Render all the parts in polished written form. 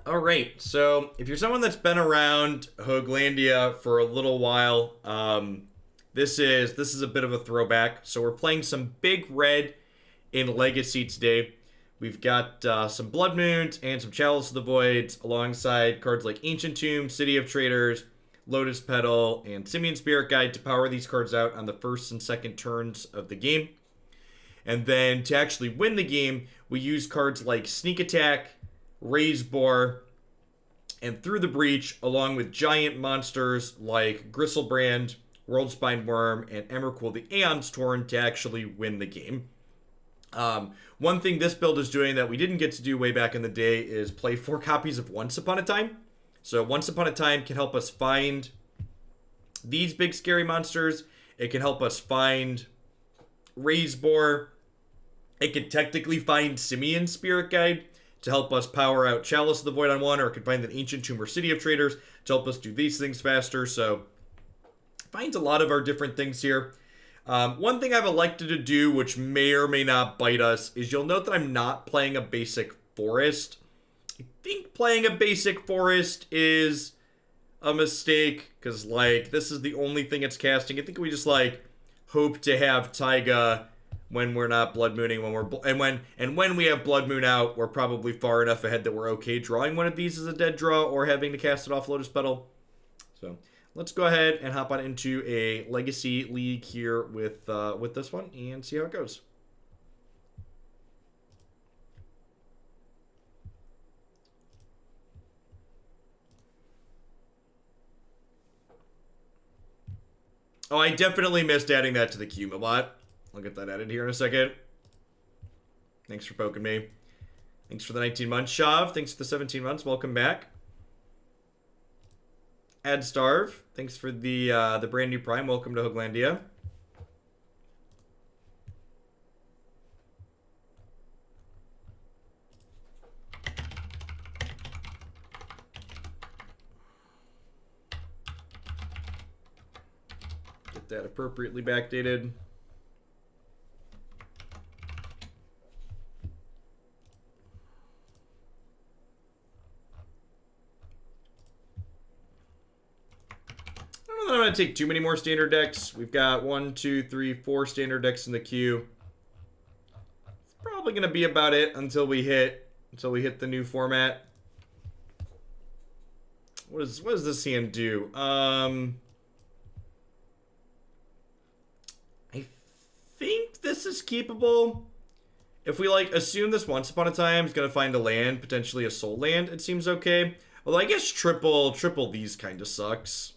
All right, so if you're someone that's been around Hoaglandia for a little while, this is a bit of a throwback. So we're playing some big red in Legacy today. We've got some Blood Moons and some Chalice of the Voids alongside cards like Ancient Tomb, City of Traitors, Lotus Petal, and Simian Spirit Guide to power these cards out on the first and second turns of the game. And then to actually win the game, we use cards like Sneak Attack, Raze-Boar, and Through the Breach, along with giant monsters like Griselbrand, Worldspine Wurm, and Emrakul the Aeons Torn to actually win the game. One thing this build is doing that we didn't get to do way back in the day is play 4 copies of Once Upon a Time. So Once Upon a Time can help us find these big scary monsters. It can help us find Raze-Boar. It can technically find Simian Spirit Guide to help us power out Chalice of the Void on one, or it can find an Ancient Tomb or City of Traitors to help us do these things faster. So it finds a lot of our different things here. One thing I've elected to do, which may or may not bite us, is you'll note that I'm not playing a basic forest. I think playing a basic forest is a mistake, because, like, this is the only thing it's casting. I think we just, like, hope to have Taiga when we're not Blood Mooning, when we have Blood Moon out, we're probably far enough ahead that we're okay drawing one of these as a dead draw or having to cast it off Lotus Petal. So let's go ahead and hop on into a Legacy League here with this one and see how it goes. Oh, I definitely missed adding that to the queue, Mabot. I'll get that added here in a second. Thanks for poking me. Thanks for the 19 months, Shav. Thanks for the 17 months. Welcome back. Ad Starve. Thanks for the brand new Prime. Welcome to Hoaglandia. Get that appropriately backdated. I'm not going to take too many more standard decks. We've got 1, 2, 3, 4 standard decks in the queue. It's probably going to be about it until we hit the new format. What does this hand do? I think this is keepable. If we like assume this Once Upon a Time is going to find a land, potentially a soul land, it seems okay. Although I guess triple these kind of sucks.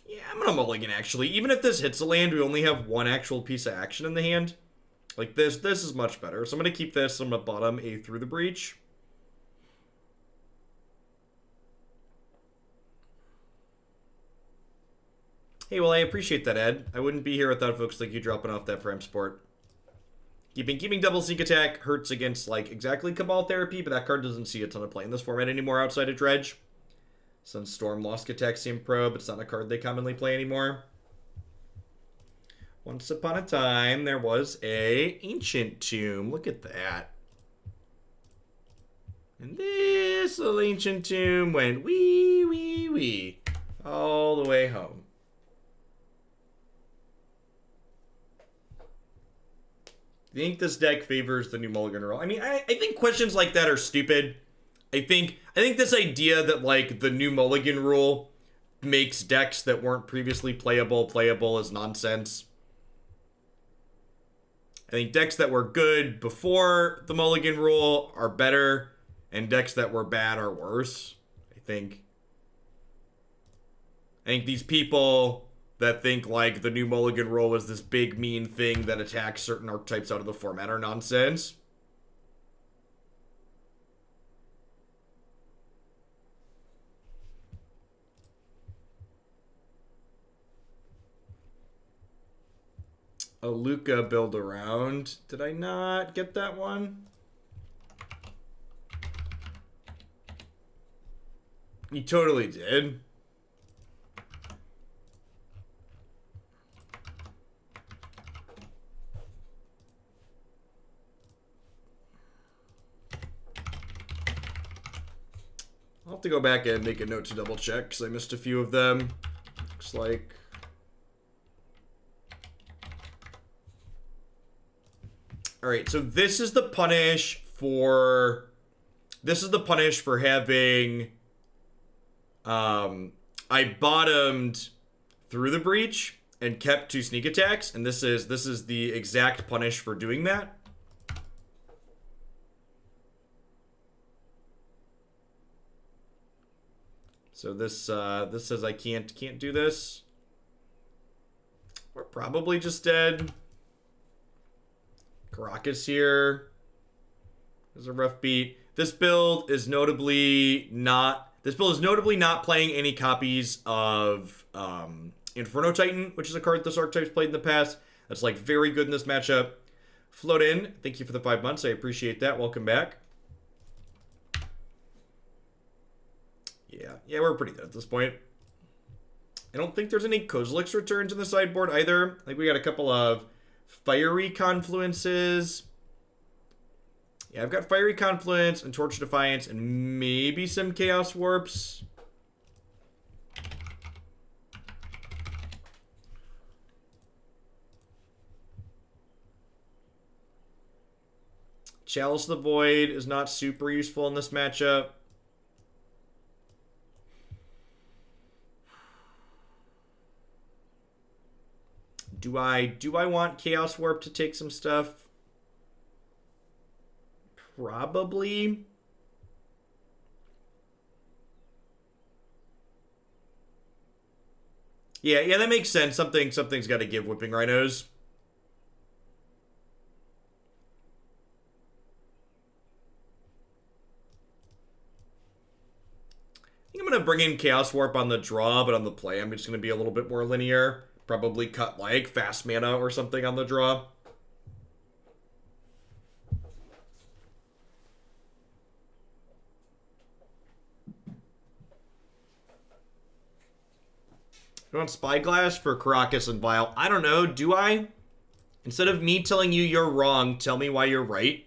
Yeah, I'm gonna mulligan, actually. Even if this hits a land, we only have one actual piece of action in the hand. Like, this is much better. So I'm gonna keep this. I'm gonna bottom a Through the Breach. Hey, well, I appreciate that, Ed. I wouldn't be here without folks like you dropping off that Prime Sport. Keeping double Sneak Attack hurts against, like, exactly Cabal Therapy, but that card doesn't see a ton of play in this format anymore outside of Dredge. Sunstorm lost Cataxian Probe. It's not a card they commonly play anymore. Once upon a time, there was a Ancient Tomb. Look at that. And this little Ancient Tomb went wee, wee, wee all the way home. I think this deck favors the new mulligan roll. I mean, I think questions like that are stupid. I think this idea that, like, the new mulligan rule makes decks that weren't previously playable is nonsense. I think decks that were good before the mulligan rule are better, and decks that were bad are worse. I think these people that think, like, the new mulligan rule was this big mean thing that attacks certain archetypes out of the format are nonsense. A Luca build around. Did I not get that one? You totally did. I'll have to go back and make a note to double check because I missed a few of them. Looks like... Alright, so this is the punish for... This is the punish for having... I bottomed through the breach and kept 2 sneak attacks, and this is the exact punish for doing that. So this says I can't do this. We're probably just dead. Karakas here. This is a rough beat. This build is notably not playing any copies of Inferno Titan, which is a card this archetype's played in the past. That's like very good in this matchup. Float in. Thank you for the 5 months. I appreciate that. Welcome back. Yeah, we're pretty good at this point. I don't think there's any Kozilek's returns in the sideboard either. I think we got a couple of Fiery Confluences. Yeah, I've got Fiery Confluence and Torch Defiance and maybe some Chaos Warps. Chalice of the Void is not super useful in this matchup. Do I want Chaos Warp to take some stuff? Probably. Yeah, that makes sense. Something's got to give Whipping Rhinos. I think I'm going to bring in Chaos Warp on the draw, but on the play, I'm just going to be a little bit more linear. Probably cut like fast mana or something on the draw. You want Spyglass for Karakas and Vile? I don't know, do I? Instead of me telling you you're wrong, tell me why you're right.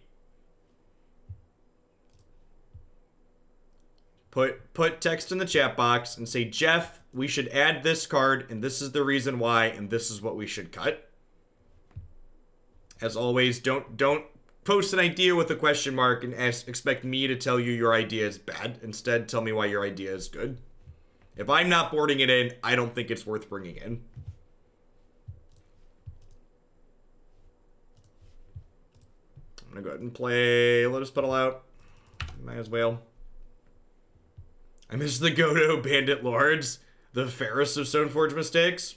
Put text in the chat box and say, Jeff, we should add this card, and this is the reason why, and this is what we should cut. As always, don't post an idea with a question mark and expect me to tell you your idea is bad. Instead, tell me why your idea is good. If I'm not boarding it in, I don't think it's worth bringing in. I'm gonna go ahead and play Lotus Petal out. Might as well. I miss the Godo Bandit Lords, the fairest of Stoneforge mistakes.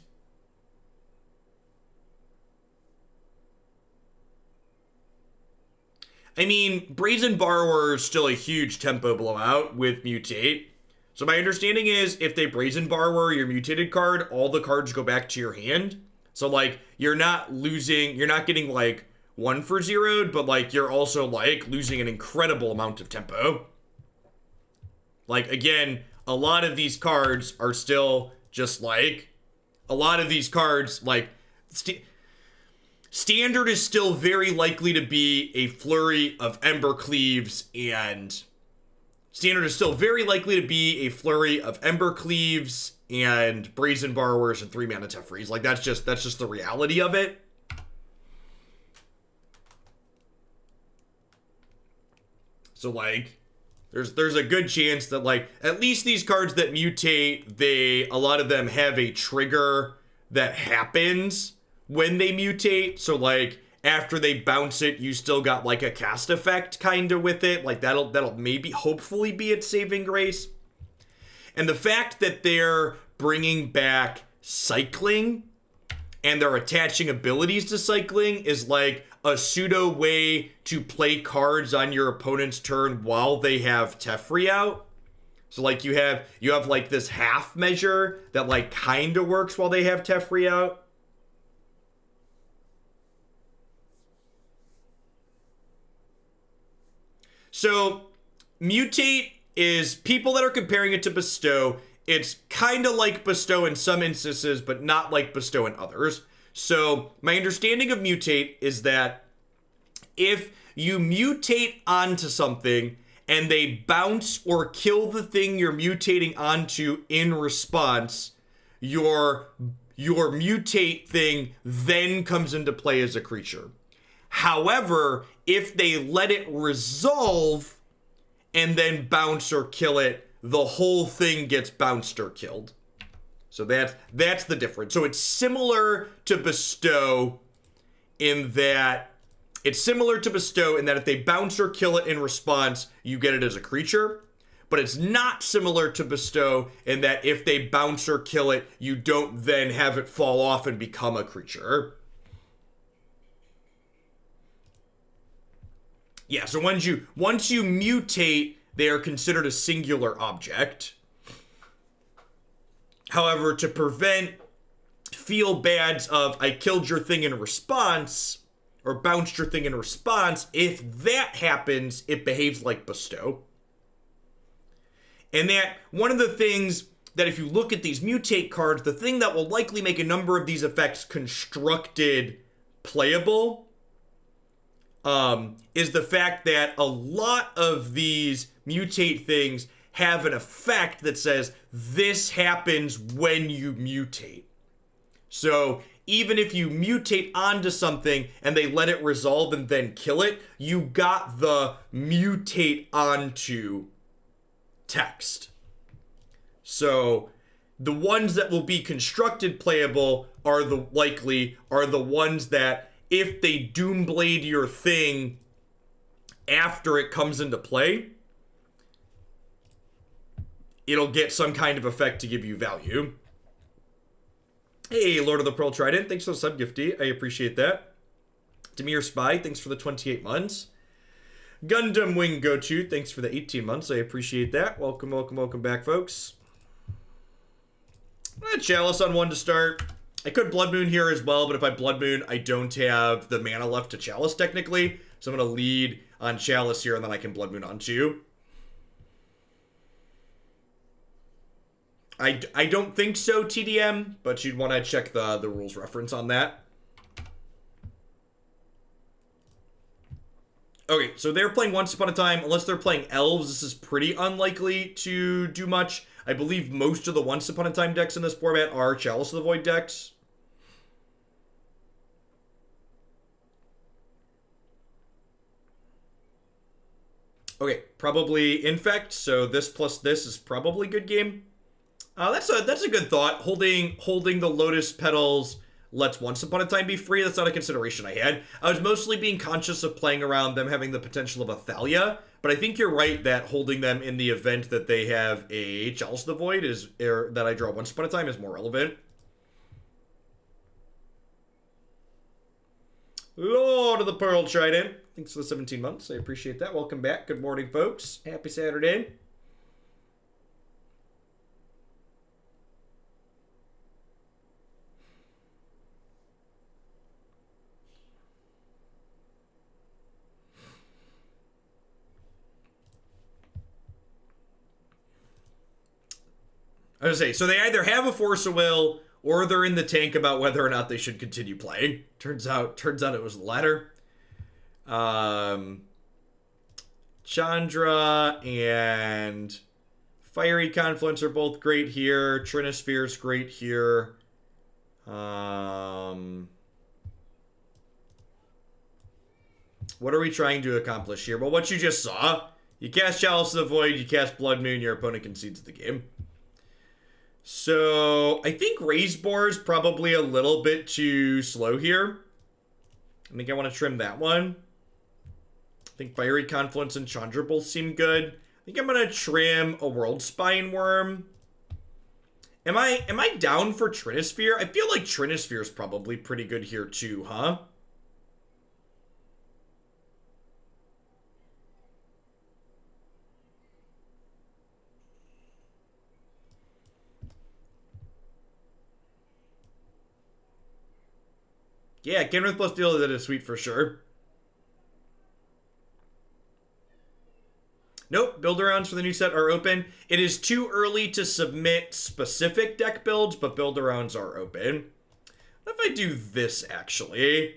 I mean, Brazen Borrower is still a huge tempo blowout with Mutate. So my understanding is if they Brazen Borrower your mutated card, all the cards go back to your hand. So like, you're not getting like 1 for 0'd, but like you're also like losing an incredible amount of tempo. Like, again, a lot of these cards are still just like, Standard is still very likely to be a flurry of Embercleaves and Brazen Borrowers and 3-mana Tefrees. Like, that's just the reality of it. So, like, there's a good chance that, like, at least these cards that mutate, a lot of them have a trigger that happens when they mutate. So, like, after they bounce it, you still got, like, a cast effect kind of with it. Like, that'll maybe, hopefully be its saving grace. And the fact that they're bringing back cycling and they're attaching abilities to cycling is, like, a pseudo way to play cards on your opponent's turn while they have Teferi out. So, like, you have like this half measure that, like, kind of works while they have Teferi out. So, Mutate is, people that are comparing it to Bestow, it's kind of like Bestow in some instances, but not like Bestow in others. So, my understanding of Mutate is that if you mutate onto something and they bounce or kill the thing you're mutating onto in response, your mutate thing then comes into play as a creature. However, if they let it resolve and then bounce or kill it, the whole thing gets bounced or killed. So that's the difference. So it's similar to Bestow in that if they bounce or kill it in response, you get it as a creature. But it's not similar to Bestow in that if they bounce or kill it, you don't then have it fall off and become a creature. Yeah, so once you mutate, they are considered a singular object. However, to prevent feel bads of I killed your thing in response or bounced your thing in response, if that happens, it behaves like Bestow. And that one of the things that if you look at these mutate cards, the thing that will likely make a number of these effects constructed playable is the fact that a lot of these mutate things have an effect that says this happens when you mutate. So even if you mutate onto something and they let it resolve and then kill it, you got the mutate onto text. So the ones that will be constructed playable are the ones that if they Doomblade your thing after it comes into play, it'll get some kind of effect to give you value. Hey, Lord of the Pearl Trident, thanks for the sub gifty. I appreciate that. Demir Spy, thanks for the 28 months. Gundam Wing Gochu, thanks for the 18 months. I appreciate that. Welcome, welcome, welcome back, folks. Chalice on 1 to start. I could Blood Moon here as well, but if I Blood Moon, I don't have the mana left to Chalice technically. So I'm going to lead on Chalice here, and then I can Blood Moon on 2. I don't think so, TDM, but you'd want to check the rules reference on that. Okay, so they're playing Once Upon a Time. Unless they're playing Elves, this is pretty unlikely to do much. I believe most of the Once Upon a Time decks in this format are Chalice of the Void decks. Okay, probably Infect, so this plus this is probably good game. That's a good thought. Holding the Lotus Petals lets Once Upon a Time be free. That's not a consideration I had. I was mostly being conscious of playing around them having the potential of a Thalia, but I think you're right that holding them in the event that they have a Chalice of the Void that I draw Once Upon a Time is more relevant. Lord of the Pearl Trident, thanks for the 17 months. I appreciate that. Welcome back. Good morning, folks. Happy Saturday. I was gonna say, so they either have a Force of Will or they're in the tank about whether or not they should continue playing. Turns out it was the latter. Chandra and Fiery Confluence are both great here. Trinisphere's great here. What are we trying to accomplish here? Well, what you just saw. You cast Chalice of the Void, you cast Blood Moon, your opponent concedes the game. So, I think Raze-Boar is probably a little bit too slow here. I think I want to trim that one. I think Fiery Confluence and Chandra both seem good. I think I'm going to trim a Worldspine Wurm. Am I down for Trinisphere? I feel like Trinisphere is probably pretty good here too, huh? Yeah, Kenrith plus Deal is sweet for sure. Nope, build-arounds for the new set are open. It is too early to submit specific deck builds, but build-arounds are open. What if I do this, actually?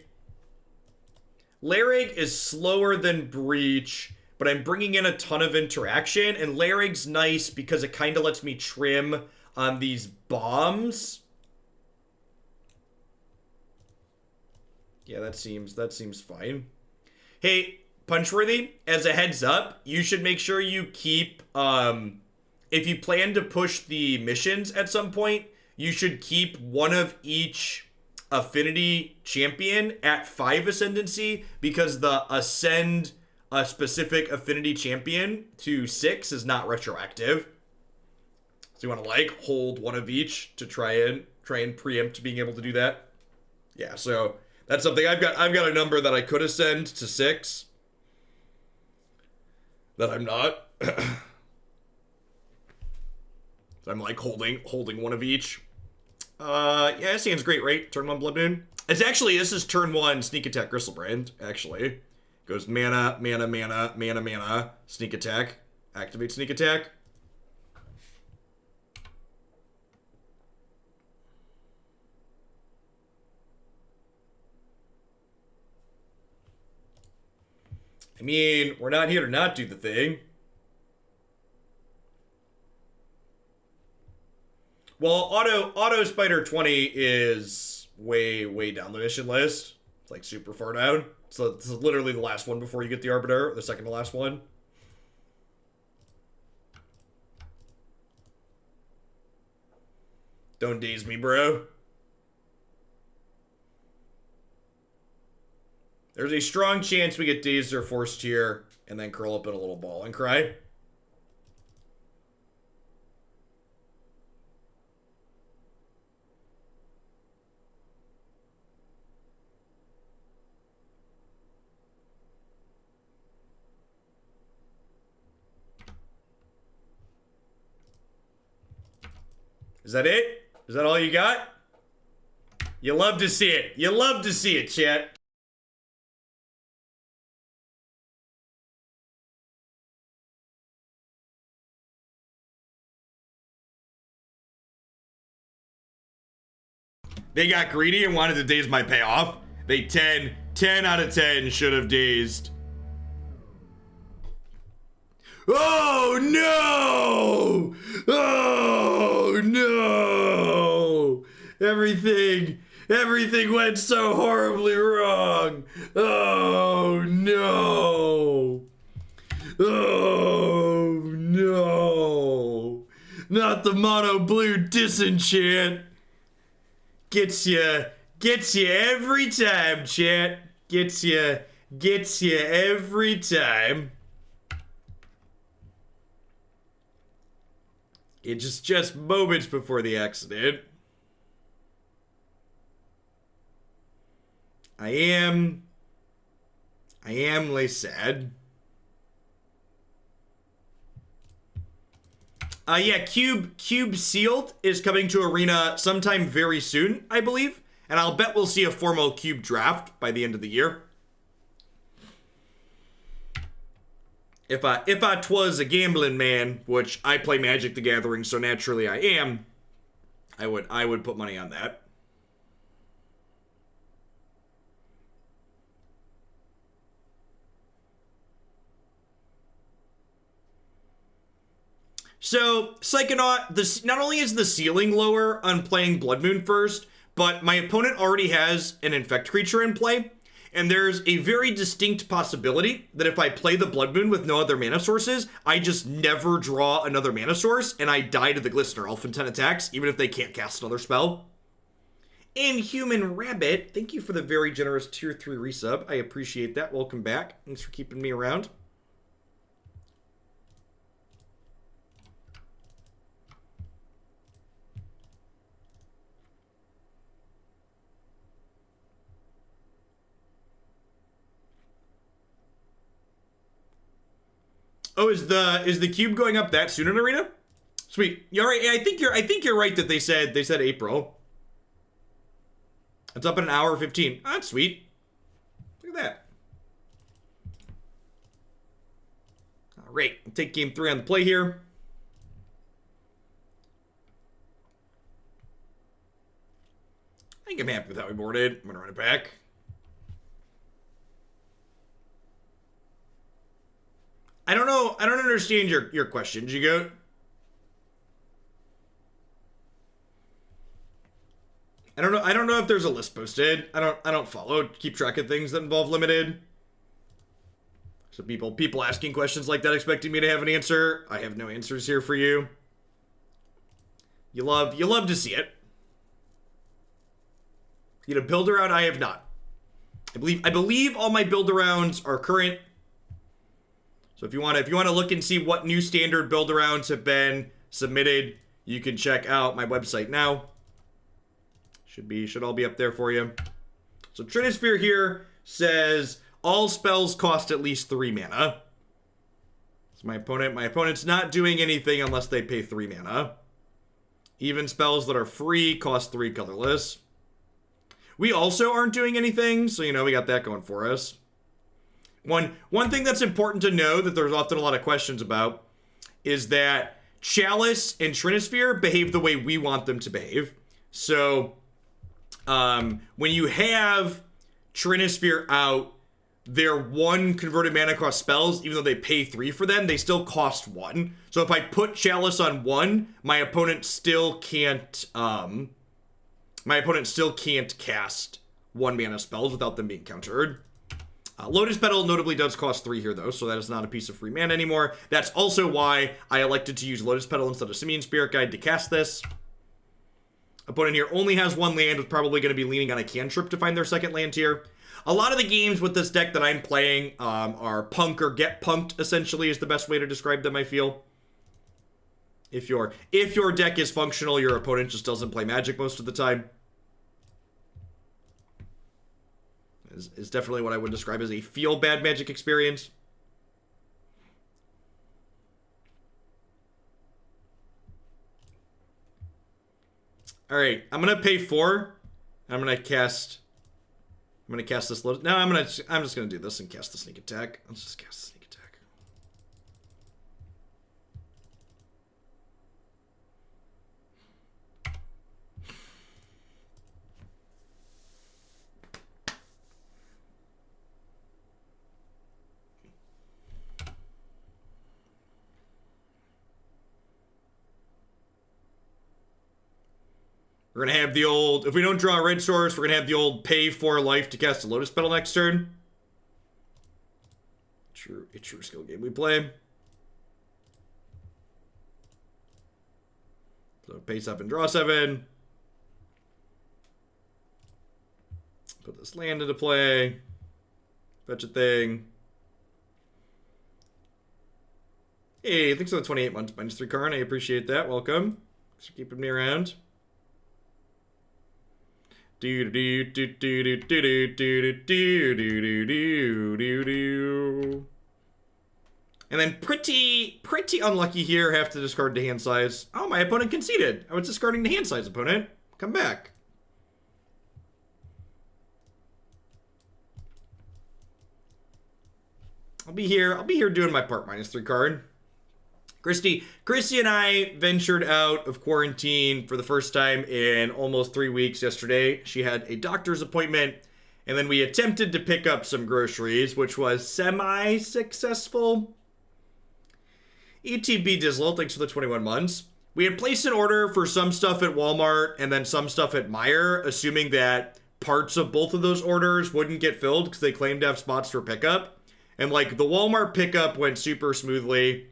Larrig is slower than Breach, but I'm bringing in a ton of interaction, and Lairig's nice because it kind of lets me trim on these bombs. Yeah, that seems fine. Hey, Punchworthy, as a heads up, you should make sure you keep, if you plan to push the missions at some point, you should keep one of each affinity champion at 5 ascendancy, because the ascend a specific affinity champion to 6 is not retroactive. So you want to like hold one of each to try and preempt being able to do that. Yeah, so that's something I've got a number that I could ascend to 6 that I'm not. So I'm like holding one of each. Yeah, that seems great, right? Turn 1 Blood Moon. It's actually, this is turn 1 sneak attack Griselbrand, actually. Goes mana, mana, mana, mana, mana, sneak attack. Activate sneak attack. I mean, we're not here to not do the thing. Well, Auto Spider 20 is way down the mission list. It's like super far down. So this is literally the last one before you get the Arbiter, the second to last one. Don't daze me, bro. There's a strong chance we get dazed or forced here and then curl up in a little ball and cry. Is that it? Is that all you got? You love to see it. You love to see it, chat. They got greedy and wanted to daze my payoff. They 10 out of 10 should have dazed. Oh no! Oh no! Everything went so horribly wrong. Oh no! Oh no! Not the mono blue disenchant. Gets you every time, chat. Gets you every time. It's just moments before the accident. I am less sad. Yeah, Cube Sealed is coming to Arena sometime very soon, I believe. And I'll bet we'll see a formal Cube draft by the end of the year. If I twas a gambling man, which I play Magic the Gathering, so naturally I am, I would put money on that. So, Psychonaut, not only is the ceiling lower on playing Blood Moon first, but my opponent already has an Infect creature in play, and there's a very distinct possibility that if I play the Blood Moon with no other mana sources, I just never draw another mana source, and I die to the Glistener Elf in 10 attacks, even if they can't cast another spell. Inhuman Rabbit, thank you for the very generous tier 3 resub. I appreciate that. Welcome back. Thanks for keeping me around. Oh, is the cube going up that soon in Arena? Sweet. You're right. I think you're right that they said April. It's up in an hour 15. Oh, that's sweet. Look at that. All right, we'll take game 3 on the play here. I think I'm happy with how we boarded. I'm gonna run it back. I don't know. I don't understand your question, Jigoat. I don't know. I don't know if there's a list posted. I don't keep track of things that involve limited. So people asking questions like that, expecting me to have an answer. I have no answers here for you. You love to see it. You know, build around. I have not. I believe all my build arounds are current. So if you want to look and see what new standard build arounds have been submitted, you can check out my website now. Should all be up there for you. So Trinisphere here says all spells cost at least 3 mana. So my opponent's not doing anything unless they pay 3 mana. Even spells that are free cost 3 colorless. We also aren't doing anything, so you know we got that going for us. One thing that's important to know that there's often a lot of questions about is that Chalice and Trinisphere behave the way we want them to behave. So when you have Trinisphere out, they're 1 converted mana cost spells, even though they pay 3 for them, they still cost 1. So if I put Chalice on 1, my opponent still can't cast 1 mana spells without them being countered. Lotus Petal notably does cost 3 here, though, so that is not a piece of free mana anymore. That's also why I elected to use Lotus Petal instead of Simian Spirit Guide to cast this. Opponent here only has 1 land, with probably going to be leaning on a cantrip to find their second land here. A lot of the games with this deck that I'm playing are punk or get punked, essentially, is the best way to describe them, I feel. If your deck is functional, your opponent just doesn't play Magic most of the time. Is definitely what I would describe as a feel bad Magic experience. All right, I'm gonna pay 4. I'm gonna cast this. No, I'm just gonna do this and cast the sneak attack. Let's just cast the sneak attack. We're going to have the old, if we don't draw a red source, we're going to have the old pay 4 life to cast a Lotus Petal next turn. True skill game we play. So pay 7, draw 7. Put this land into play. Fetch a thing. Hey, thanks for the 28 months, -3 Karn. I appreciate that. Welcome. Thanks for keeping me around. And then pretty unlucky here, have to discard the hand size. Oh, my opponent conceded. I was discarding the hand size, opponent. Come back. I'll be here doing my part, -3 card. Christy and I ventured out of quarantine for the first time in almost 3 weeks yesterday. She had a doctor's appointment, and then we attempted to pick up some groceries, which was semi-successful. ETB Dizzle, thanks for the 21 months. We had placed an order for some stuff at Walmart and then some stuff at Meijer, assuming that parts of both of those orders wouldn't get filled because they claimed to have spots for pickup. And like the Walmart pickup went super smoothly.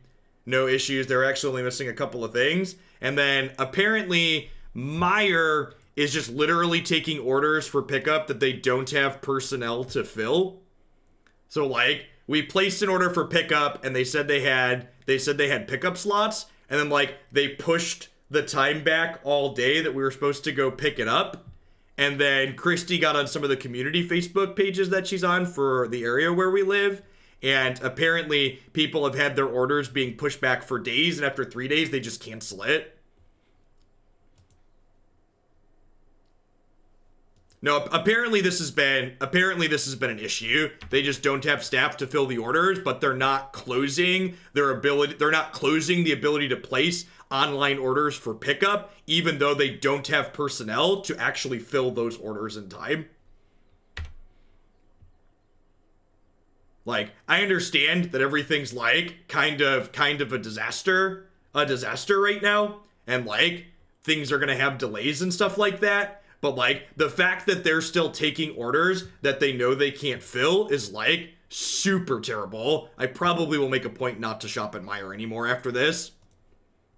No issues. They're actually only missing a couple of things. And then apparently Meijer is just literally taking orders for pickup that they don't have personnel to fill. So like we placed an order for pickup and they said they had pickup slots, and then like they pushed the time back all day that we were supposed to go pick it up. And then Christy got on some of the community Facebook pages that she's on for the area where we live. And apparently people have had their orders being pushed back for days, and after 3 days, they just cancel it. No, apparently this has been an issue. They just don't have staff to fill the orders, but they're not closing the ability to place online orders for pickup, even though they don't have personnel to actually fill those orders in time. Like, I understand that everything's like kind of a disaster right now, and like things are gonna have delays and stuff like that. But like the fact that they're still taking orders that they know they can't fill is like super terrible. I probably will make a point not to shop at Meijer anymore after this.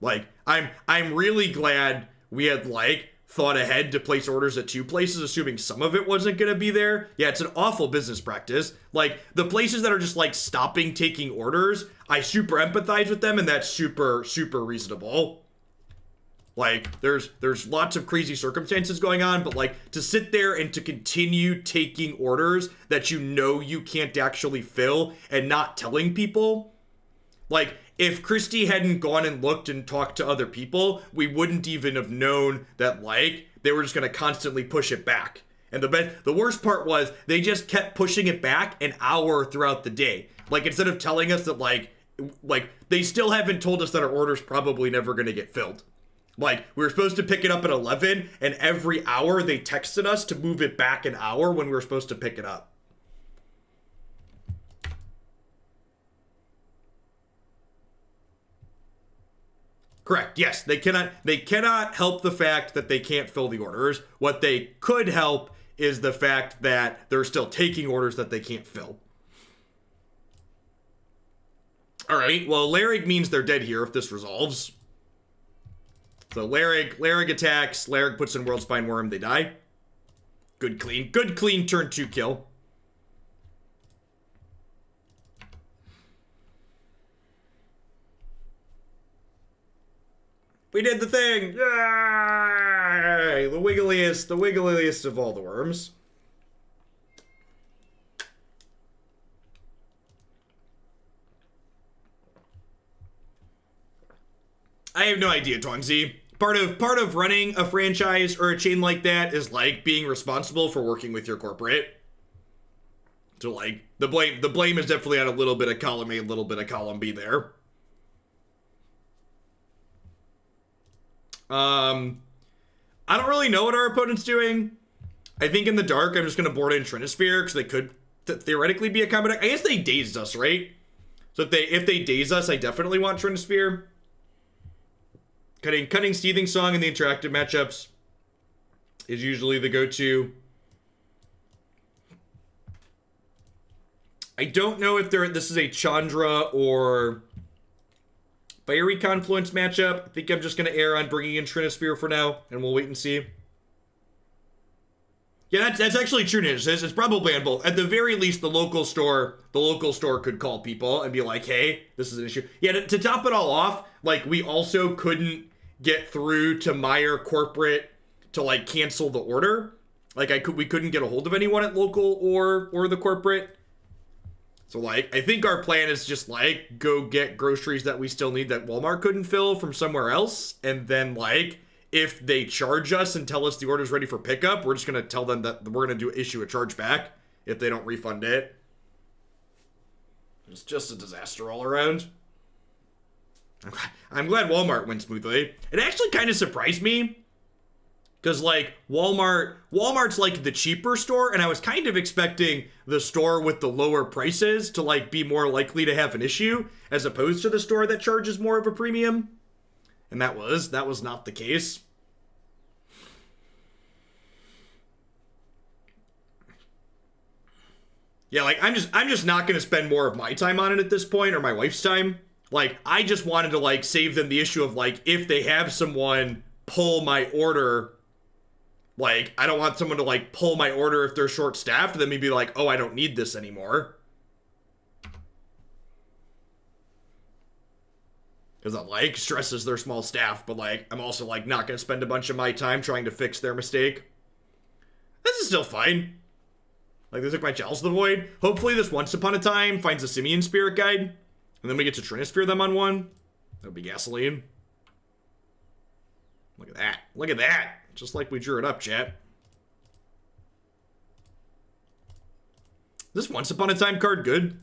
Like, I'm really glad we had like thought ahead to place orders at 2 places, assuming some of it wasn't gonna be there. Yeah, it's an awful business practice. Like, the places that are just like stopping taking orders, I super empathize with them, and that's super reasonable. Like, there's lots of crazy circumstances going on, but like to sit there and to continue taking orders that you know you can't actually fill and not telling people, like, if Christy hadn't gone and looked and talked to other people, we wouldn't even have known that, like, they were just going to constantly push it back. And the worst part was they just kept pushing it back an hour throughout the day. Like, instead of telling us that, like they still haven't told us that our order's probably never going to get filled. Like, we were supposed to pick it up at 11, and every hour they texted us to move it back an hour when we were supposed to pick it up. Correct. Yes, they cannot help the fact that they can't fill the orders. What they could help is the fact that they're still taking orders that they can't fill. All right. Well, Ilharg means they're dead here if this resolves. So Ilharg attacks. Ilharg puts in Worldspine Wurm. They die. Good clean turn 2 kill. We did the thing! Yay! The wiggliest of all the worms. I have no idea, Tongzi. Part of running a franchise or a chain like that is like being responsible for working with your corporate. So like the blame is definitely on a little bit of column A, a little bit of column B there. I don't really know what our opponent's doing. I think in the dark, I'm just going to board in Trinisphere because they could theoretically be a combo deck. I guess they dazed us, right? So if they daze us, I definitely want Trinisphere. Cutting Seething Song in the interactive matchups is usually the go-to. I don't know if this is a Chandra or Fiery Confluence matchup. I think I'm just going to err on bringing in Trinisphere for now, and we'll wait and see. Yeah, that's actually true news. It's probably on both. At the very least, the local store could call people and be like, hey, this is an issue. Yeah, to top it all off, like, we also couldn't get through to Meijer corporate to, like, cancel the order. Like, we couldn't get a hold of anyone at local or the corporate. So, like, I think our plan is just, like, go get groceries that we still need that Walmart couldn't fill from somewhere else. And then, like, if they charge us and tell us the order's ready for pickup, we're just going to tell them that we're going to issue a chargeback if they don't refund it. It's just a disaster all around. I'm glad Walmart went smoothly. It actually kind of surprised me. Because, like, Walmart's, like, the cheaper store, and I was kind of expecting the store with the lower prices to, like, be more likely to have an issue, as opposed to the store that charges more of a premium. And that was not the case. Yeah, like, I'm just not going to spend more of my time on it at this point, or my wife's time. Like, I just wanted to, like, save them the issue of, like, if they have someone pull my order, like, I don't want someone to, like, pull my order if they're short-staffed, and then maybe be like, oh, I don't need this anymore. Because that, like, stresses their small staff, but, like, I'm also, like, not going to spend a bunch of my time trying to fix their mistake. This is still fine. Like, they took my Chalice of the Void. Hopefully this Once Upon a Time finds a Simian Spirit Guide, and then we get to Trinisphere them on one. That would be gasoline. Look at that. Look at that. Just like we drew it up, chat. This Once Upon a Time card good?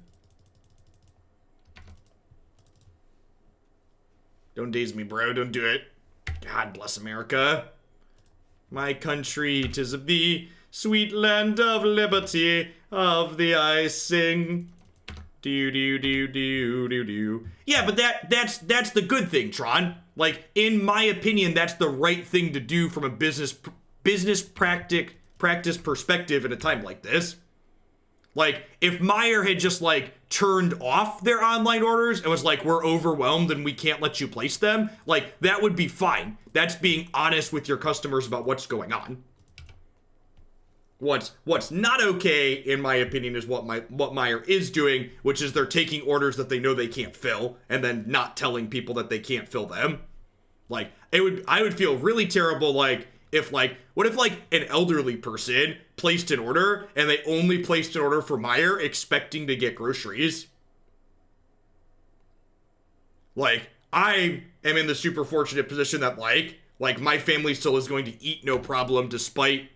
Don't daze me, bro. Don't do it. God bless America. My country, 'tis of thee, sweet land of liberty, of thee I sing. Yeah, but that's the good thing, Tron. Like, in my opinion, that's the right thing to do from a business practice perspective at a time like this. Like, if Meyer had just, like, turned off their online orders and was like, we're overwhelmed and we can't let you place them, like, that would be fine. That's being honest with your customers about what's going on. What's not okay, in my opinion, is what Meyer is doing, which is they're taking orders that they know they can't fill and then not telling people that they can't fill them. Like, I would feel really terrible, like, if, like, what if, like, an elderly person placed an order and they only placed an order for Meyer expecting to get groceries? Like, I am in the super fortunate position that, like my family still is going to eat no problem despite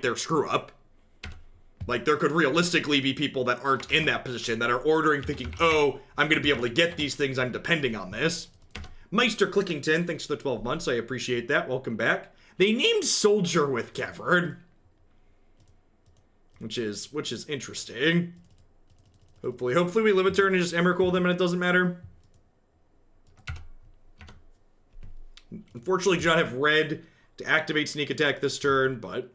their screw up. Like, there could realistically be people that aren't in that position that are ordering thinking, oh, I'm going to be able to get these things, I'm depending on this. Meister Clickington, thanks for the 12 months, I appreciate that, welcome back. They named Soldier with Cavern, which is interesting. Hopefully we live a turn and just Emrakul them and it doesn't matter. Unfortunately, do not have red to activate sneak attack this turn, but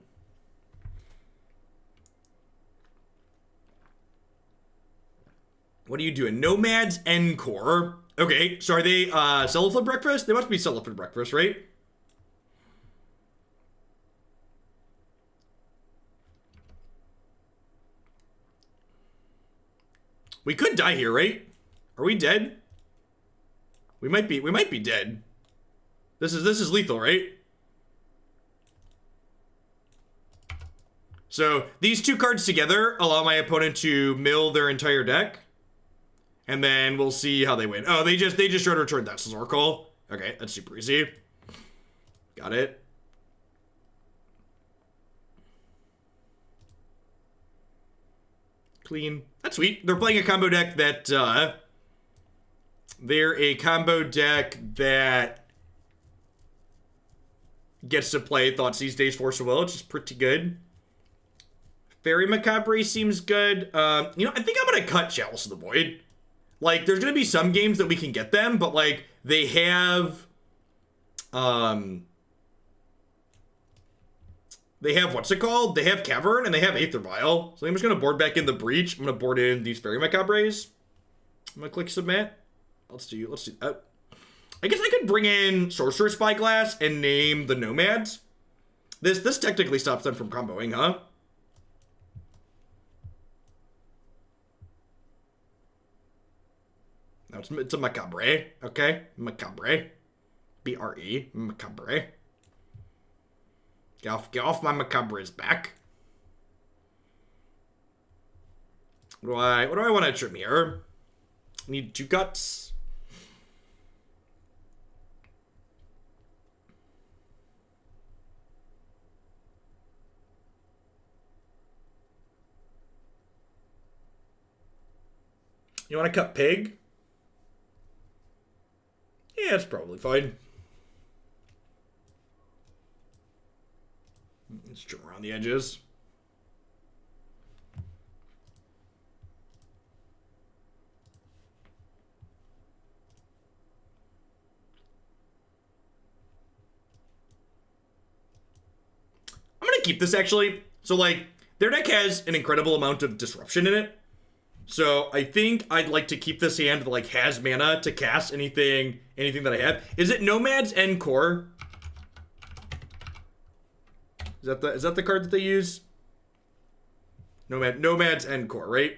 what are you doing? Nomads Encore. Okay, so are they Cellophane Breakfast? They must be Cellophane Breakfast, right? We could die here, right? Are we dead? We might be dead. This is lethal, right? So these two cards together allow my opponent to mill their entire deck. And then we'll see how they win. Oh, they just tried to return that Zorkle. Okay, that's super easy. Got it. Clean. That's sweet. They're playing a combo deck that, gets to play Thoughtseize Days Force of Will, which is pretty good. Faerie Macabre seems good. I think I'm gonna cut Chalice of the Void. Like, there's gonna be some games that we can get them, but, like, they have, what's it called? They have Cavern and they have Aether Vial. So I'm just gonna board back in the Breach. I'm gonna board in these Faerie Macabres. I'm gonna click submit. Let's do that. I guess I could bring in Sorcerous Spyglass and name the Nomads. This technically stops them from comboing, huh? No, it's a Macabre, okay? Macabre. B-R-E, Macabre. Get off my Macabre's back. What do I want to trim here? I need 2 cuts. You want to cut Pig? Yeah, it's probably fine. Let's trim around the edges. I'm gonna keep this, actually. So, like, their deck has an incredible amount of disruption in it. So I think I'd like to keep this hand that, like, has mana to cast anything that I have. Is it Nomads Encore? Is that the card that they use? Nomads Encore, right?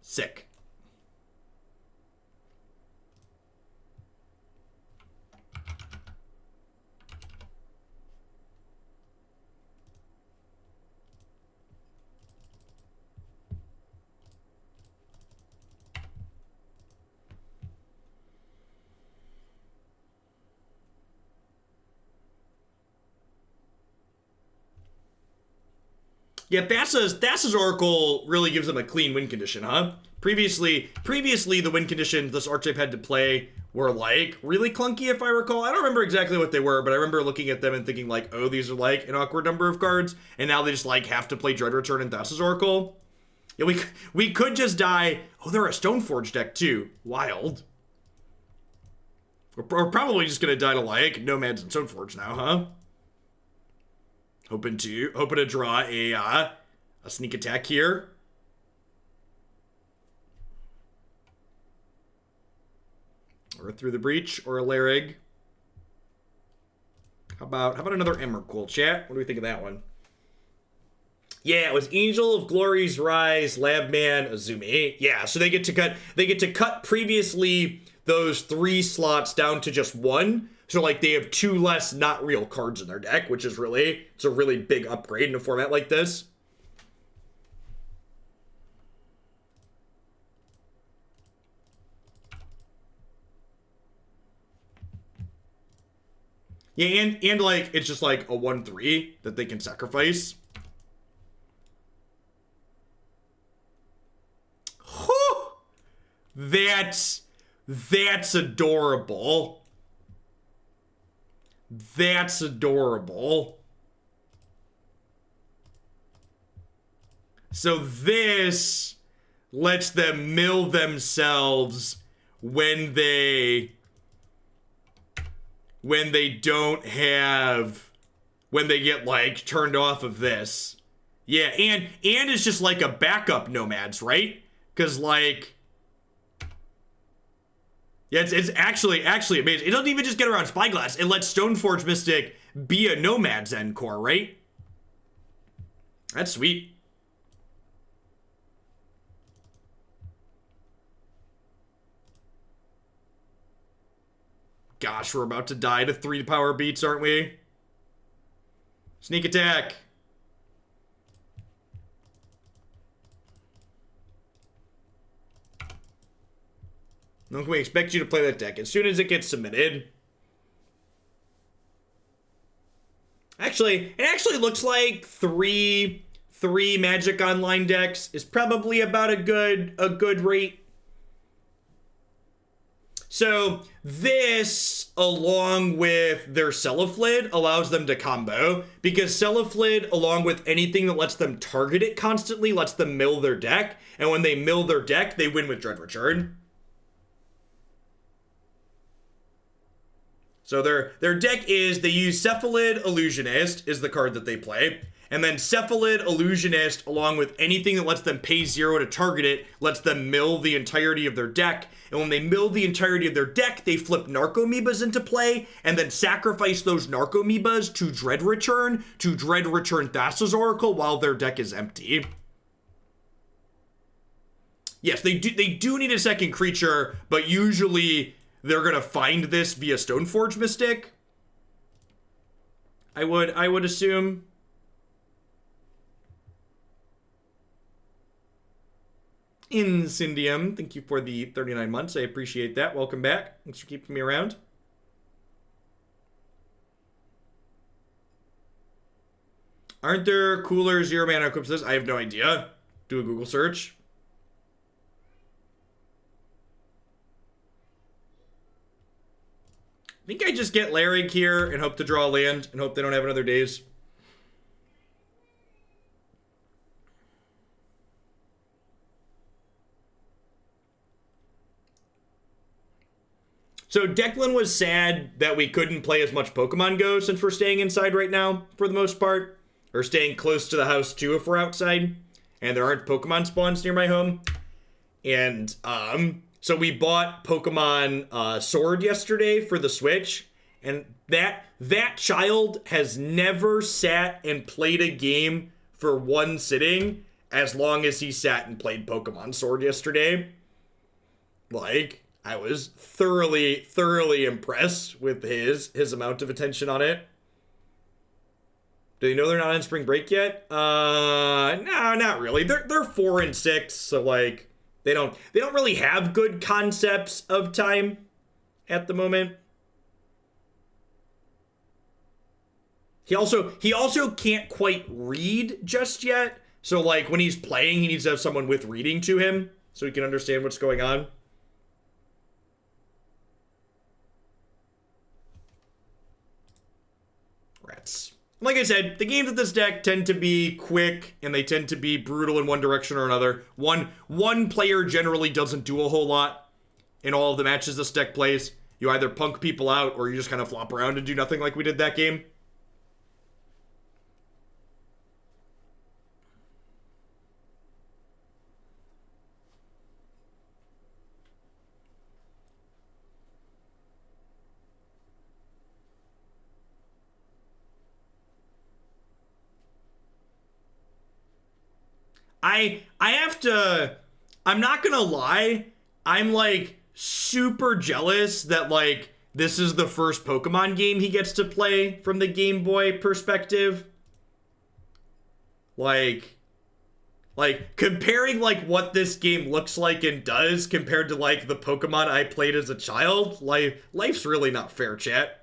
Sick. Yeah, Thassa's Oracle really gives them a clean win condition, huh? Previously the win condition this archetype had to play were like really clunky, if I recall. I don't remember exactly what they were, but I remember looking at them and thinking like, oh, these are like an awkward number of cards, and now they just like have to play Dread Return and Thassa's Oracle. Yeah, we could just die. Oh, they're a Stoneforge deck too. Wild. We're probably just gonna die to like Nomads and Stoneforge now, huh? Hoping to draw a sneak attack here. Or through the breach, or a Ilharg. How about another Emrakul, chat? What do we think of that one? Yeah, it was Angel of Glory's Rise, Labman, Azumi. Yeah, so they get to cut previously those 3 slots down to just 1. So like they have 2 less not real cards in their deck, which is it's a really big upgrade in a format like this. Yeah, and like it's just like a 1/3 that they can sacrifice. Whew! That's adorable. That's adorable. So this lets them mill themselves when they get like turned off of this. Yeah, and it's just like a backup Nomads, right? Because like, yeah, it's actually amazing. It doesn't even just get around Spyglass. It lets Stoneforge Mystic be a Nomad's end core, right? That's sweet. Gosh, we're about to die to 3 power beats, aren't we? Sneak attack. No, we expect you to play that deck as soon as it gets submitted. Actually, it actually looks like three Magic Online decks is probably about a good rate. So this, along with their Celiflid, allows them to combo, because Celiflid, along with anything that lets them target it constantly, lets them mill their deck, and when they mill their deck, they win with Dread Return. So their deck is, they use Cephalid Illusionist is the card that they play, and then Cephalid Illusionist, along with anything that lets them pay 0 to target it, lets them mill the entirety of their deck. And when they mill the entirety of their deck, they flip Narcomoebas into play, and then sacrifice those Narcomoebas to Dread Return Thassa's Oracle while their deck is empty. Yes, they do need a second creature, but usually they're gonna find this via Stoneforge Mystic. I would assume. Incendium, thank you for the 39 months. I appreciate that. Welcome back. Thanks for keeping me around. Aren't there cooler 0 mana eclipses? I have no idea. Do a Google search. I think I just get Ilharg here and hope to draw a land and hope they don't have another Daze. So Declan was sad that we couldn't play as much Pokemon Go since we're staying inside right now, for the most part. Or staying close to the house, too, if we're outside. And there aren't Pokemon spawns near my home. And, so we bought Pokemon Sword yesterday for the Switch. And that child has never sat and played a game for one sitting as long as he sat and played Pokemon Sword yesterday. Like, I was thoroughly impressed with his amount of attention on it. Do they know they're not on spring break yet? No, not really. They're 4 and 6, so like they don't really have good concepts of time at the moment. He also can't quite read just yet. So like when he's playing, he needs to have someone with reading to him so he can understand what's going on. threats. Like I said, the games with this deck tend to be quick, and they tend to be brutal in one direction or another. One player generally doesn't do a whole lot in all of the matches this deck plays. You either punk people out, or you just kind of flop around and do nothing like we did that game. I'm not gonna lie, I'm like super jealous that like this is the first Pokemon game he gets to play from the Game Boy perspective. Like comparing like what this game looks like and does compared to like the Pokemon I played as a child, like life's really not fair, chat.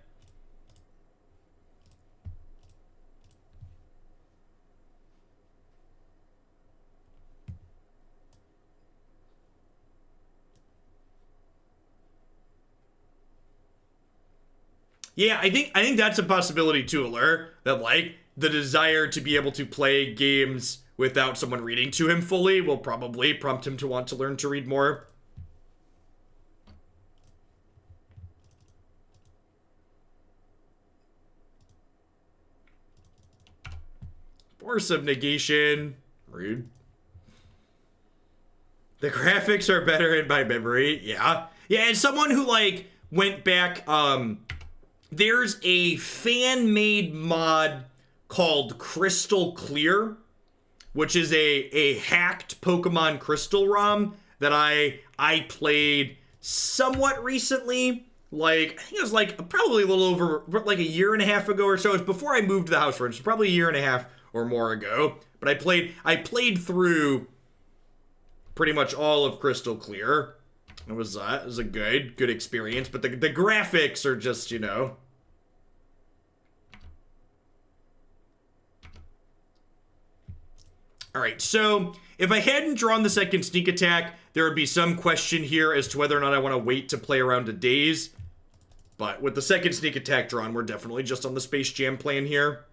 Yeah, I think that's a possibility too, Allure. That like the desire to be able to play games without someone reading to him fully will probably prompt him to want to learn to read more. Force of Negation. Rude. The graphics are better in my memory. Yeah. Yeah, as someone who like went back, there's a fan-made mod called Crystal Clear, which is a hacked Pokemon Crystal ROM that I played somewhat recently. Like, I think it was like probably a little over like a year and a half ago or so. It's before I moved to the house, for instance, probably a year and a half or more ago. But I played through pretty much all of Crystal Clear. It was a good experience, but the graphics are just, you know. All right, so if I hadn't drawn the second sneak attack, there would be some question here as to whether or not I want to wait to play around a Daze. But with the second sneak attack drawn, we're definitely just on the Space Jam plan here.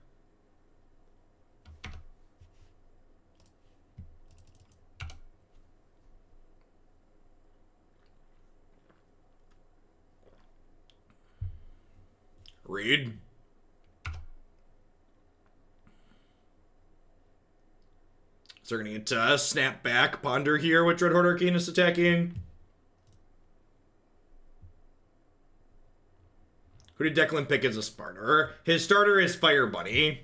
Read. So we're gonna get Snap Back, Ponder here with Dreadhorde Arcanist attacking. Who did Declan pick as a starter? His starter is Fire Bunny.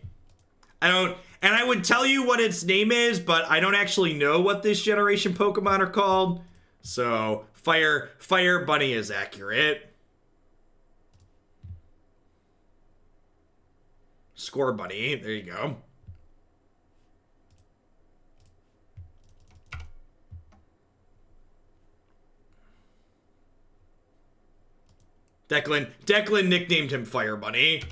And I would tell you what its name is, but I don't actually know what this generation Pokemon are called. So Fire Bunny is accurate. Score Bunny, there you go. Declan nicknamed him Fire Bunny.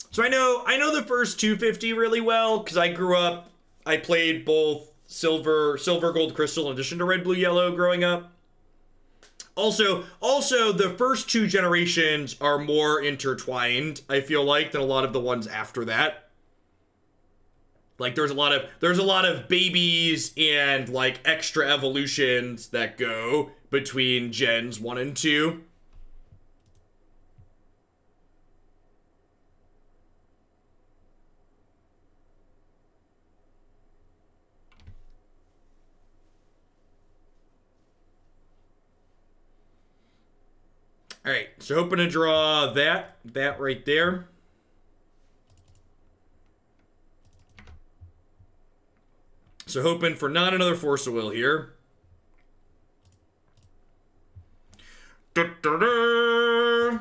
So I know the first 250 really well because I played both Silver, Gold, Crystal in addition to Red, Blue, Yellow growing up. Also, the first two generations are more intertwined, I feel like, than a lot of the ones after that. Like there's a lot of babies and like extra evolutions that go between gens 1 and 2. All right, so hoping to draw that right there. So hoping for not another Force of Will here. Da-da-da.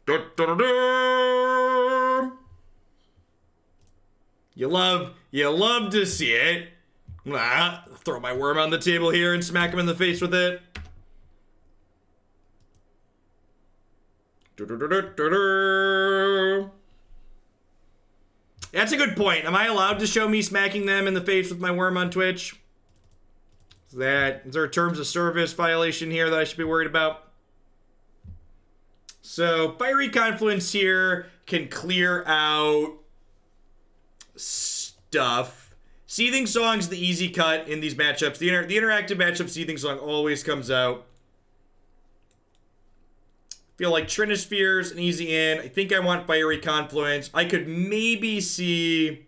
Da-da-da-da. You love to see it. Throw my worm on the table here and smack him in the face with it. That's a good point. Am I allowed to show me smacking them in the face with my worm on Twitch? Is there a terms of service violation here that I should be worried about? So Fiery Confluence here can clear out stuff. Seething Song's the easy cut in these matchups. The interactive matchup, Seething Song always comes out. Feel like Trinisphere's an easy in. I think I want Fiery Confluence. I could maybe see...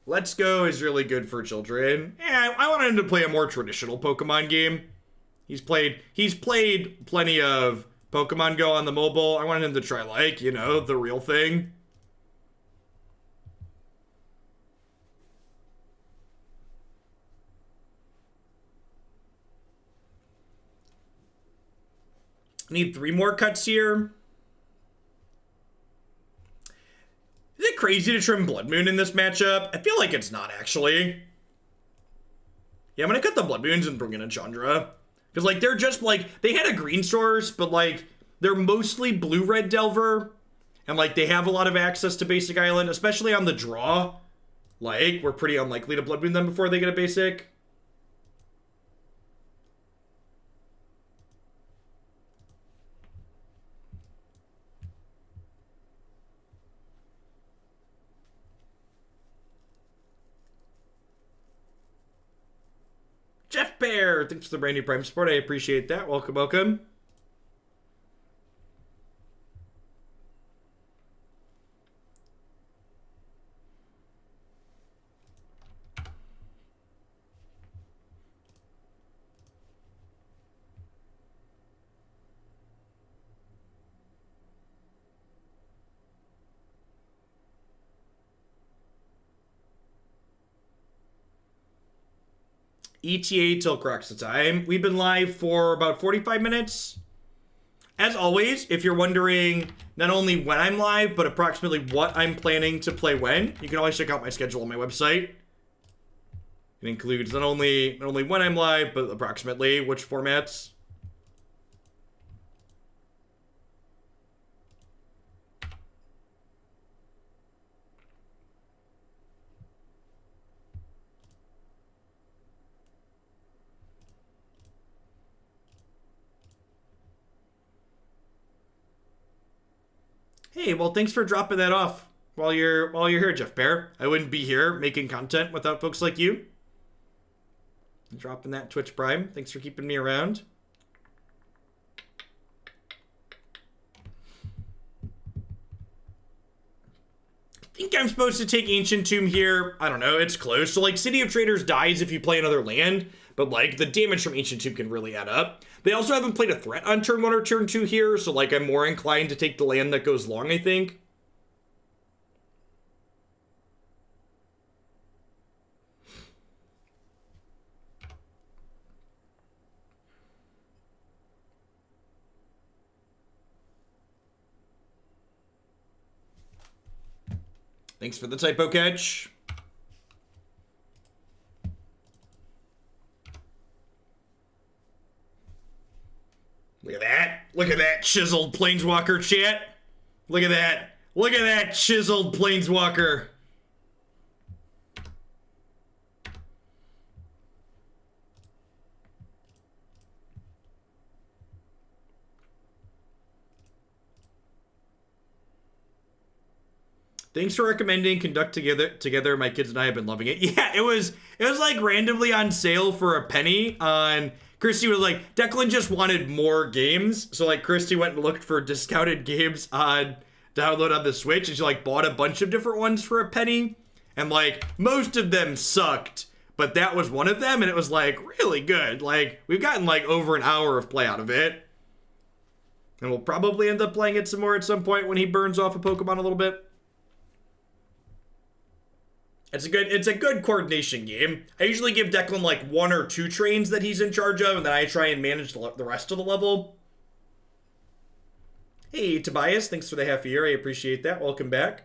Let's Go is really good for children. Yeah, I wanted him to play a more traditional Pokemon game. He's played plenty of Pokemon Go on the mobile. I wanted him to try, like, you know, the real thing. Need 3 more cuts here. Is it crazy to trim Blood Moon in this matchup? I feel like it's not, actually. Yeah, I'm gonna cut the Blood Moons and bring in a Chandra. Because, like, they're just, like, they had a green source, but, like, they're mostly blue-red Delver. And, like, they have a lot of access to basic island, especially on the draw. Like, we're pretty unlikely to Blood Moon them before they get a basic. Jeff Bear, thanks for the brand new Prime support. I appreciate that. Welcome, welcome. ETA till Crocs of Time. We've been live for about 45 minutes. As always, if you're wondering not only when I'm live, but approximately what I'm planning to play when, you can always check out my schedule on my website. It includes not only when I'm live, but approximately which formats. Hey, well, thanks for dropping that off while you're here, Jeff Bear. I wouldn't be here making content without folks like you. Dropping that Twitch Prime. Thanks for keeping me around. I think I'm supposed to take Ancient Tomb here. I don't know, it's close. So, like, City of Traitors dies if you play another land, but, like, the damage from Ancient Tomb can really add up. They also haven't played a threat on turn 1 or turn 2 here, so, like, I'm more inclined to take the land that goes long, I think. Thanks for the typo catch. Look at that. Look at that chiseled Planeswalker, chat. Look at that. Look at that chiseled Planeswalker. Thanks for recommending Conduct Together. My kids and I have been loving it. Yeah, it was like randomly on sale for a penny on... Christy was like, Declan just wanted more games. So, like, Christy went and looked for discounted games on download on the Switch. And she, like, bought a bunch of different ones for a penny. And, like, most of them sucked. But that was one of them. And it was, like, really good. Like, we've gotten, like, over an hour of play out of it. And we'll probably end up playing it some more at some point when he burns off a Pokemon a little bit. It's a good coordination game. I usually give Declan like 1 or 2 trains that he's in charge of, and then I try and manage the rest of the level. Hey, Tobias, thanks for the half year. I appreciate that. Welcome back.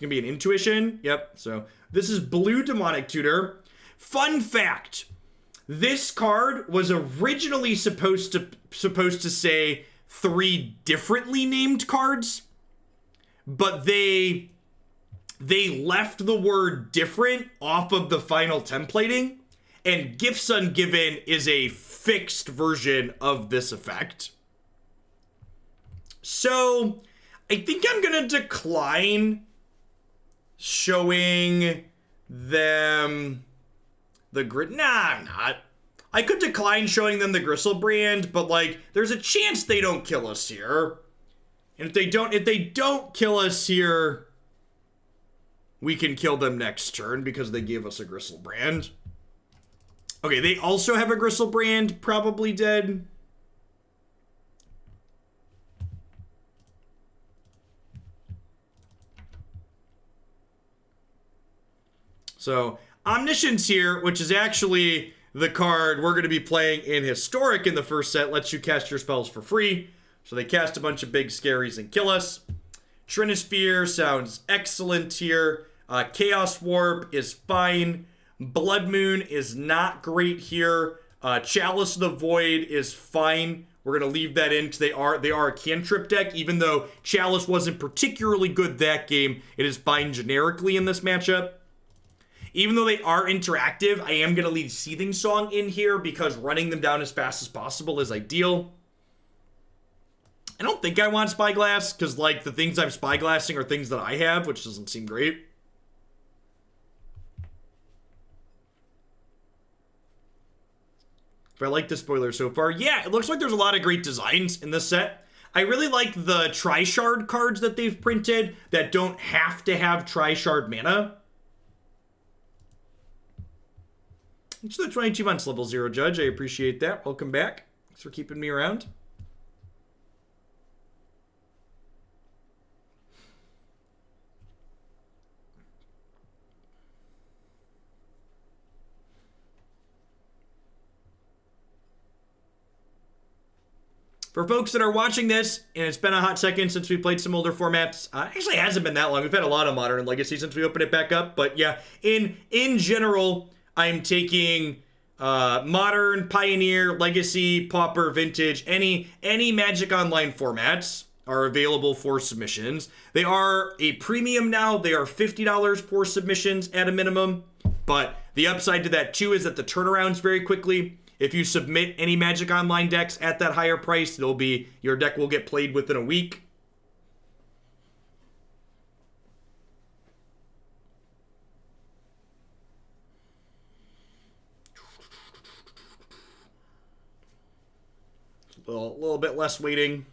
gonna be an intuition. Yep. So this is blue demonic tutor. Fun fact: this card was originally supposed to say 3 differently named cards, but they left the word different off of the final templating, and Gifts Ungiven is a fixed version of this effect. So I think I'm gonna decline showing them the I'm not. I could decline showing them the Griselbrand, but like, there's a chance they don't kill us here. And if they don't kill us here, we can kill them next turn because they gave us a Griselbrand. Okay, they also have a Griselbrand, probably dead. So, Omniscience here, which is actually the card we're going to be playing in Historic in the first set, lets you cast your spells for free. So they cast a bunch of big scaries and kill us. Trinisphere sounds excellent here. Chaos Warp is fine. Blood Moon is not great here. Chalice of the Void is fine. We're going to leave that in because they are a cantrip deck. Even though Chalice wasn't particularly good that game, it is fine generically in this matchup. Even though they are interactive, I am going to leave Seething Song in here because running them down as fast as possible is ideal. I don't think I want Spyglass because, like, the things I'm Spyglassing are things that I have, which doesn't seem great. But I like the spoiler so far. Yeah, it looks like there's a lot of great designs in this set. I really like the Tri-Shard cards that they've printed that don't have to have Tri-Shard mana. Thanks for the 22 months, level 0 Judge. I appreciate that. Welcome back. Thanks for keeping me around. For folks that are watching this, and it's been a hot second since we played some older formats, actually it hasn't been that long. We've had a lot of Modern and Legacy since we opened it back up. But yeah, in general, I'm taking Modern, Pioneer, Legacy, Pauper, Vintage, any Magic Online formats are available for submissions. They are a premium now. They are $50 for submissions at a minimum. But the upside to that too is that the turnaround's very quickly. If you submit any Magic Online decks at that higher price, your deck will get played within a week. A little bit less waiting.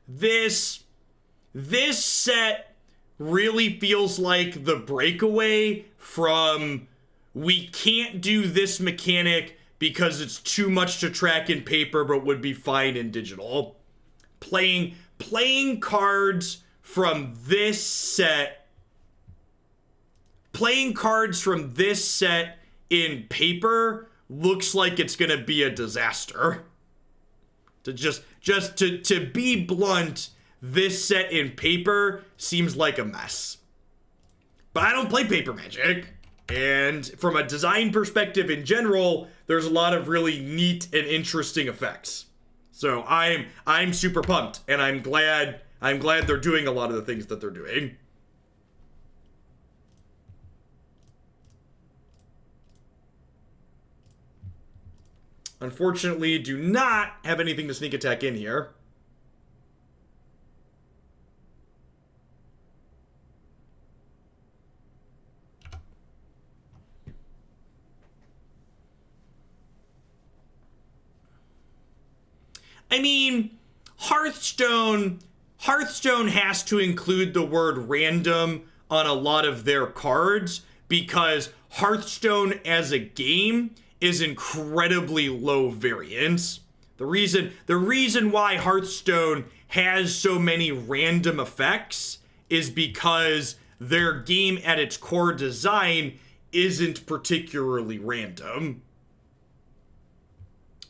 This set really feels like the breakaway from we can't do this mechanic because it's too much to track in paper but would be fine in digital. Playing cards from this set in paper looks like it's gonna be a disaster. To be blunt, this set in paper seems like a mess. But I don't play paper Magic. And from a design perspective in general, there's a lot of really neat and interesting effects. So I'm super pumped, and I'm glad they're doing a lot of the things that they're doing. Unfortunately, do not have anything to sneak attack in here. I mean, Hearthstone has to include the word random on a lot of their cards because Hearthstone as a game is incredibly low variance. The reason why Hearthstone has so many random effects is because their game at its core design isn't particularly random.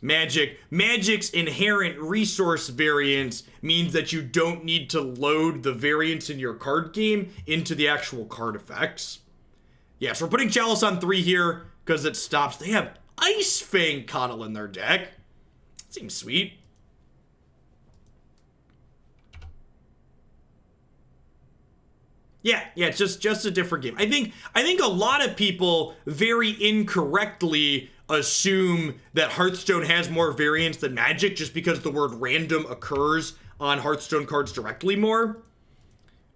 Magic's inherent resource variance means that you don't need to load the variance in your card game into the actual card effects. Yeah, so we're putting Chalice on 3 here because it stops. They have Ice Fang Coddle in their deck. Seems sweet. Yeah, it's just a different game. I think a lot of people very incorrectly assume that Hearthstone has more variance than Magic just because the word random occurs on Hearthstone cards directly more.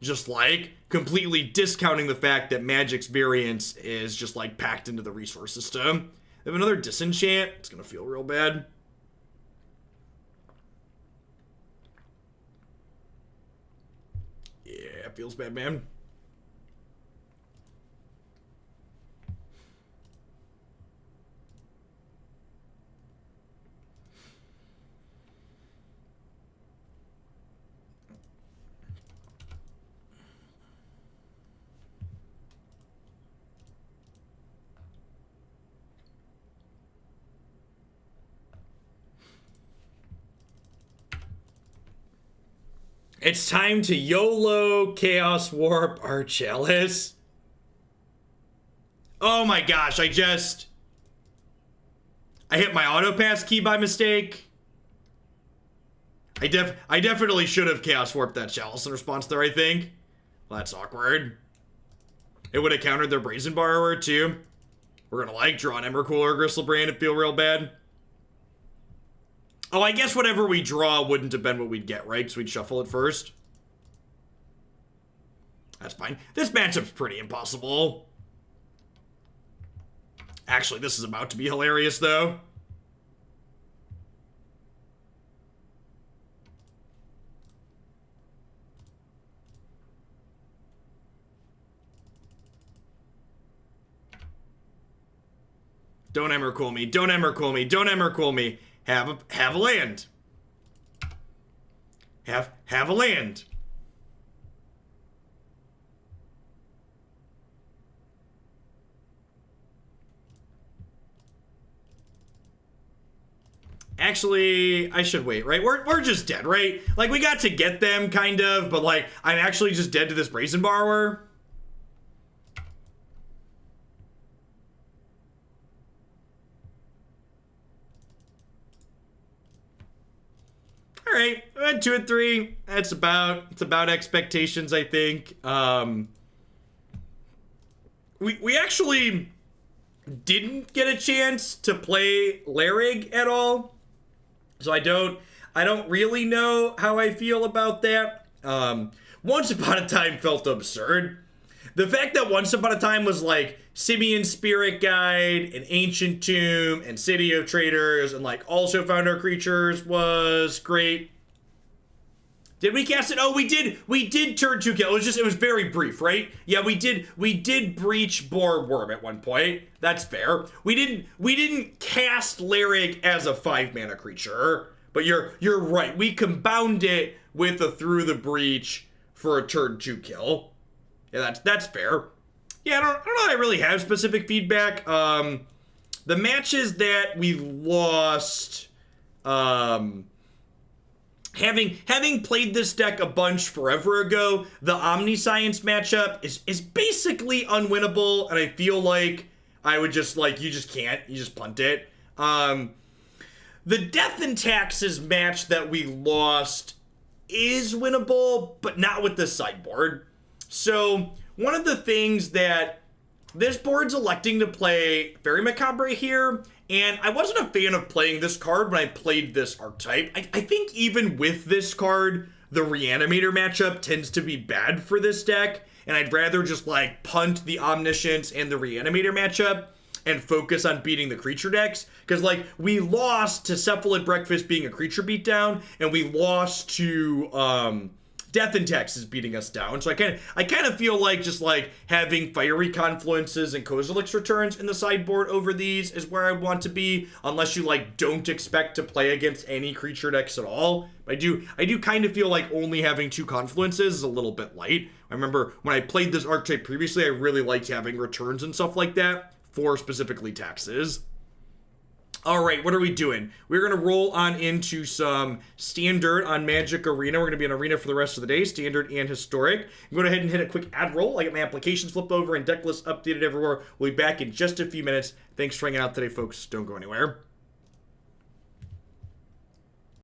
Just like completely discounting the fact that Magic's variance is just like packed into the resource system. They have another Disenchant. It's gonna feel real bad. Yeah, it feels bad, man. It's time to YOLO Chaos Warp our Chalice. Oh my gosh, I hit my auto pass key by mistake. I definitely should have Chaos Warped that Chalice in response there, I think. Well, that's awkward. It would have countered their Brazen Borrower too. We're gonna like draw an Emrakul or Griselbrand and feel real bad. Oh, I guess whatever we draw wouldn't have been what we'd get, right? Because we'd shuffle it first. That's fine. This matchup's pretty impossible. Actually, this is about to be hilarious, though. Don't Emrakul me. Don't Emrakul me. Don't Emrakul me. Have a land. Have a land. Actually, I should wait, right? We're just dead, right? Like, we got to get them, kind of, but, like, I'm actually just dead to this Brazen Borrower. All right, 2 and 3. It's about expectations, I think. We actually didn't get a chance to play Larig at all, so I don't really know how I feel about that. Once Upon a Time felt absurd. The fact that Once Upon a Time was like Simian Spirit Guide and Ancient Tomb and City of Traitors and like also found our creatures was great. Did we cast it? Oh, we did turn 2 kill. It was very brief, right? Yeah, we did breach Boar Wurm at one point. That's fair. We didn't cast Larig as a 5-mana creature, but you're right. We compound it with a Through the Breach for a turn 2 kill. Yeah, that's fair. Yeah, I don't know that I really have specific feedback. The matches that we lost, having played this deck a bunch forever ago, the Omniscience matchup is basically unwinnable, and I feel like I would just, like, you just punt it. The Death and Taxes match that we lost is winnable, but not with the sideboard. So, one of the things that this board's electing to play Faerie Macabre here, and I wasn't a fan of playing this card when I played this archetype. I think even with this card, the Reanimator matchup tends to be bad for this deck, and I'd rather just, like, punt the Omniscience and the Reanimator matchup and focus on beating the creature decks. Because, like, we lost to Cephalid Breakfast being a creature beatdown, and we lost to, Death and Taxes beating us down. So I kind of feel like just like having Fiery Confluences and Kozilek's Returns in the sideboard over these is where I want to be, unless you like don't expect to play against any creature decks at all. I do kind of feel like only having 2 Confluences is a little bit light. I remember when I played this archetype previously, I really liked having returns and stuff like that for specifically taxes. All right, what are we doing? We're going to roll on into some Standard on Magic Arena. We're going to be in Arena for the rest of the day, Standard and Historic. I'm going to go ahead and hit a quick ad roll. I got my applications flipped over and deck lists updated everywhere. We'll be back in just a few minutes. Thanks for hanging out today, folks. Don't go anywhere.